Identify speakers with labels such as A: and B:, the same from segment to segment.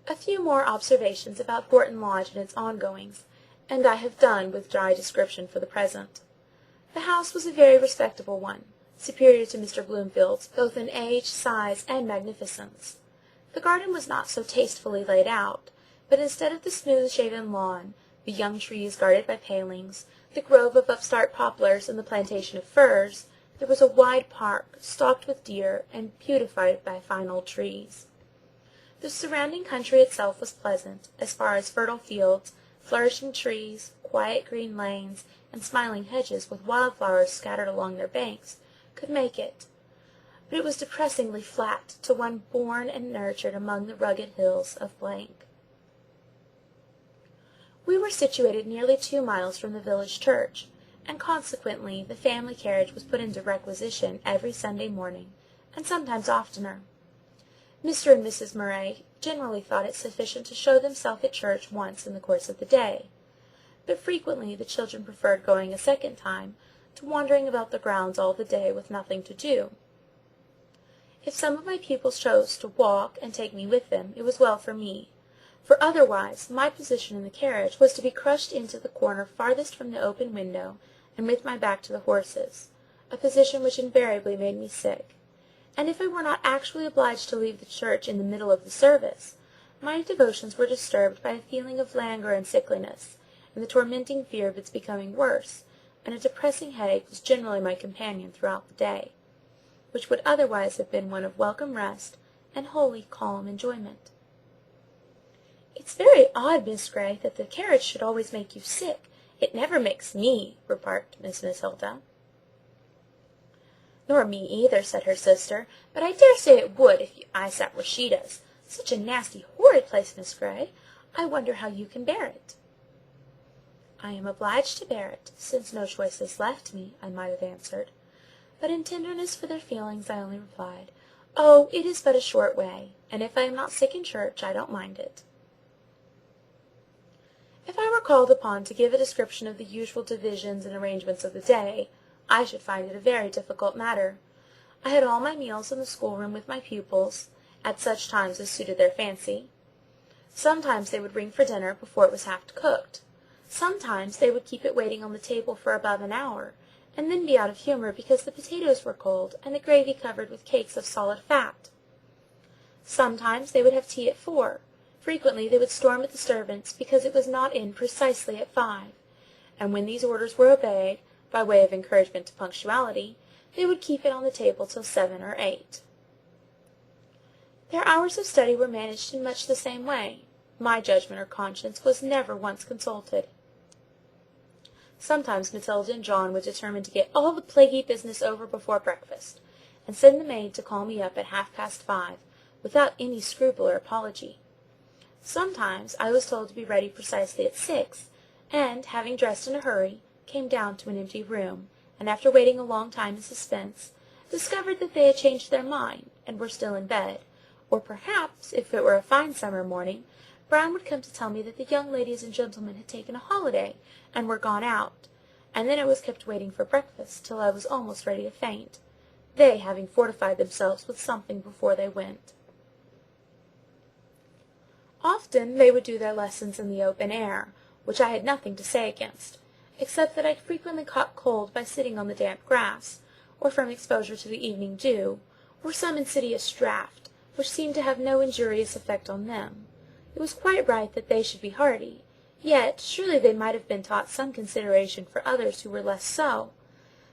A: A few more observations about Horton Lodge and its ongoings, and I have done with dry description for the present. The house was a very respectable one, superior to Mr. Bloomfield's, both in age, size, and magnificence. The garden was not so tastefully laid out, but instead of the smooth-shaven lawn, the young trees guarded by palings, the grove of upstart poplars, and the plantation of firs, there was a wide park, stocked with deer, and beautified by fine old trees. The surrounding country itself was pleasant, as far as fertile fields, flourishing trees, quiet green lanes, and smiling hedges with wild-flowers scattered along their banks, could make it; but it was depressingly flat to one born and nurtured among the rugged hills of . We were situated nearly 2 miles from the village church, and consequently the family carriage was put into requisition every Sunday morning, and sometimes oftener. Mr. and Mrs. Murray generally thought it sufficient to show themselves at church once in the course of the day, but frequently the children preferred going a second time to wandering about the grounds all the day with nothing to do. If some of my pupils chose to walk and take me with them, it was well for me, for otherwise my position in the carriage was to be crushed into the corner farthest from the open window, and with my back to the horses, a position which invariably made me sick; and if I were not actually obliged to leave the church in the middle of the service, my devotions were disturbed by a feeling of languor and sickliness, and the tormenting fear of its becoming worse, and a depressing headache was generally my companion throughout the day, which would otherwise have been one of welcome rest and wholly calm enjoyment. "It's very odd, Miss Grey, that the carriage should always make you sick. It never makes me," remarked Miss Hilda. "Nor me either," said her sister, "but I dare say it would if I sat where she does. Such a nasty, horrid place, Miss Grey. I wonder how you can bear it." "I am obliged to bear it, since no choice is left me," I might have answered; but in tenderness for their feelings I only replied, "Oh, it is but a short way, and if I am not sick in church, I don't mind it." If I were called upon to give a description of the usual divisions and arrangements of the day, I should find it a very difficult matter. I had all my meals in the schoolroom with my pupils, at such times as suited their fancy. Sometimes they would ring for dinner before it was half cooked. Sometimes they would keep it waiting on the table for above an hour, and then be out of humour because the potatoes were cold and the gravy covered with cakes of solid fat. Sometimes they would have tea at 4. Frequently they would storm at the servants because it was not in precisely at 5, and when these orders were obeyed, by way of encouragement to punctuality, they would keep it on the table till 7 or 8. Their hours of study were managed in much the same way. My judgment or conscience was never once consulted. Sometimes Matilda and John would determine to get all the plaguy business over before breakfast, and send the maid to call me up at 5:30, without any scruple or apology. Sometimes I was told to be ready precisely at 6, and, having dressed in a hurry, came down to an empty room, and after waiting a long time in suspense, discovered that they had changed their mind, and were still in bed; or perhaps, if it were a fine summer morning, Brown would come to tell me that the young ladies and gentlemen had taken a holiday, and were gone out, and then I was kept waiting for breakfast till I was almost ready to faint, they having fortified themselves with something before they went. Often they would do their lessons in the open air, which I had nothing to say against, except that I frequently caught cold by sitting on the damp grass, or from exposure to the evening dew, or some insidious draught, which seemed to have no injurious effect on them. It was quite right that they should be hardy, yet surely they might have been taught some consideration for others who were less so;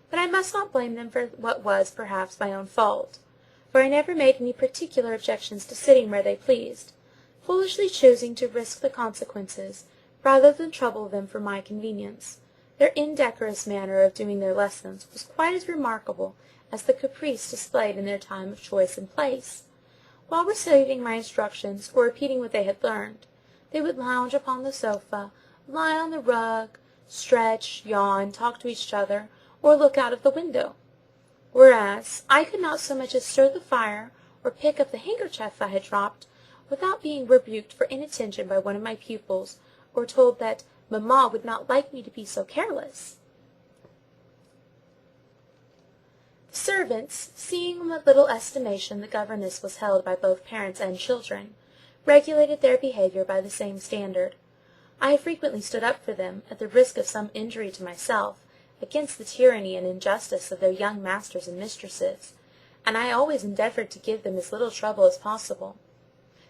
A: but I must not blame them for what was, perhaps, my own fault, for I never made any particular objections to sitting where they pleased, foolishly choosing to risk the consequences, rather than trouble them for my convenience. Their indecorous manner of doing their lessons was quite as remarkable as the caprice displayed in their time of choice and place. While receiving my instructions, or repeating what they had learned, they would lounge upon the sofa, lie on the rug, stretch, yawn, talk to each other, or look out of the window; whereas I could not so much as stir the fire, or pick up the handkerchief I had dropped, without being rebuked for inattention by one of my pupils, or told that mamma would not like me to be so careless. The servants, seeing in what little estimation the governess was held by both parents and children, regulated their behaviour by the same standard. I have frequently stood up for them, at the risk of some injury to myself, against the tyranny and injustice of their young masters and mistresses, and I always endeavoured to give them as little trouble as possible.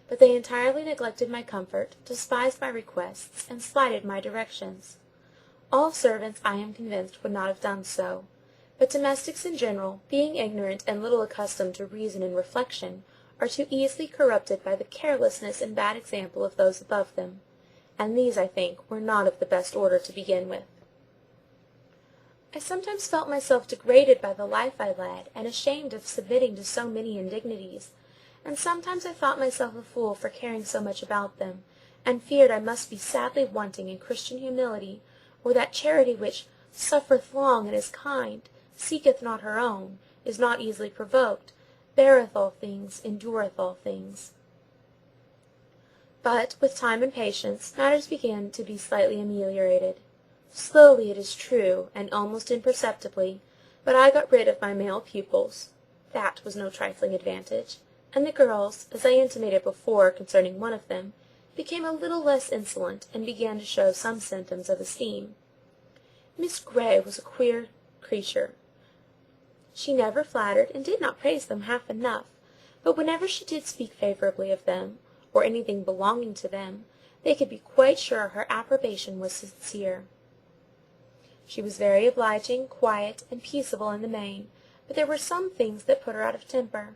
A: But they entirely neglected my comfort, despised my requests, and slighted my directions. All servants, I am convinced, would not have done so, but domestics in general, being ignorant and little accustomed to reason and reflection, are too easily corrupted by the carelessness and bad example of those above them, and these, I think, were not of the best order to begin with. I sometimes felt myself degraded by the life I led, and ashamed of submitting to so many indignities, and sometimes I thought myself a fool for caring so much about them, and feared I must be sadly wanting in Christian humility, or that charity which suffereth long and is kind, seeketh not her own, is not easily provoked, beareth all things, endureth all things. But, with time and patience, matters began to be slightly ameliorated. Slowly, it is true, and almost imperceptibly, but I got rid of my male pupils. That was no trifling advantage, and the girls, as I intimated before concerning one of them, became a little less insolent, and began to show some symptoms of esteem. Miss Grey was a queer creature. She never flattered, and did not praise them half enough, but whenever she did speak favourably of them, or anything belonging to them, they could be quite sure her approbation was sincere. She was very obliging, quiet, and peaceable in the main, but there were some things that put her out of temper.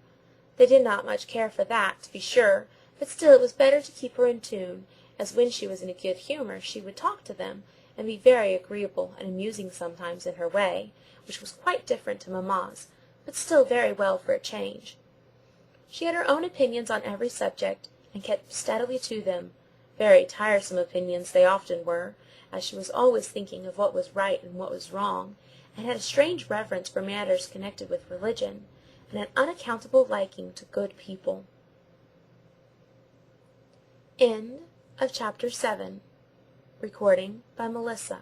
A: They did not much care for that, to be sure, but still it was better to keep her in tune, as when she was in a good humour she would talk to them, and be very agreeable and amusing sometimes in her way, which was quite different to mamma's, but still very well for a change. She had her own opinions on every subject, and kept steadily to them. Very tiresome opinions they often were, as she was always thinking of what was right and what was wrong, and had a strange reverence for matters connected with religion, and an unaccountable liking to good people. End of Chapter 7. Recording by Melissa.